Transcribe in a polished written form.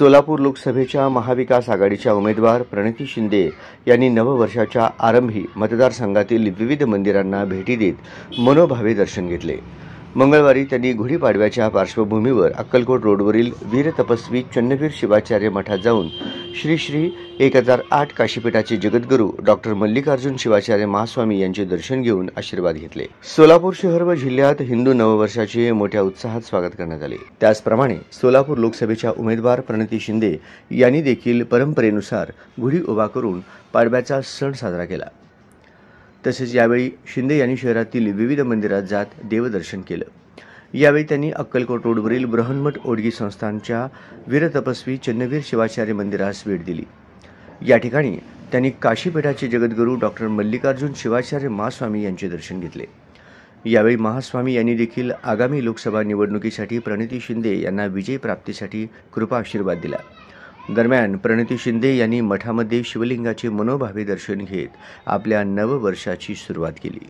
सोलापूर लोकसभेच्या महाविकास आघाडीच्या उमेदवार प्रणिती शिंदे यांनी नववर्षाच्या आरंभी मतदारसंघातील विविध मंदिरांना भेटी देत मनोभावे दर्शन घेतले। मंगळवारी त्यांनी गुढीपाडव्याच्या पार्श्वभूमीवर अक्कलकोट रोडवरील वीर तपस्वी चन्नवीर शिवाचार्य मठात जाऊन श्री श्री 1008 काशीपीठाचे जगद्गुरू डॉक्टर मल्लिकार्जुन शिवाचार्य महास्वामी यांचे दर्शन घेऊन आशीर्वाद घेतले। सोलापूर शहर व जिल्ह्यात हिंदू नववर्षाचे मोठ्या उत्साहात स्वागत करण्यात आले। त्याचप्रमाणे सोलापूर लोकसभेच्या उमेदवार प्रणिती शिंदे यांनी देखील परंपरेनुसार गुढी उभा करून पाडव्याचा सण साजरा केला। तसेच यावेळी शिंदे यांनी शहरातील विविध मंदिरात जात देवदर्शन केलं। यावेळी त्यांनी अक्कलकोट रोडवरील बृहन्मठ ओडगी संस्थानच्या वीर तपस्वी चन्नवीर शिवाचार्य मंदिरास भेट दिली। या ठिकाणी त्यांनी काशीपीठाचे जगद्गुरू डॉक्टर मल्लिकार्जुन शिवाचार्य महास्वामी यांचे दर्शन घेतले। यावेळी महास्वामी यांनी देखील आगामी लोकसभा निवडणुकीसाठी प्रणिती शिंदे यांना विजय प्राप्तीसाठी कृपा आशीर्वाद दिला। दरम्यान प्रणिती शिंदे यांनी मठामध्ये शिवलिंगाचे मनोभावे दर्शन घेत आपल्या नववर्षाची सुरुवात केली।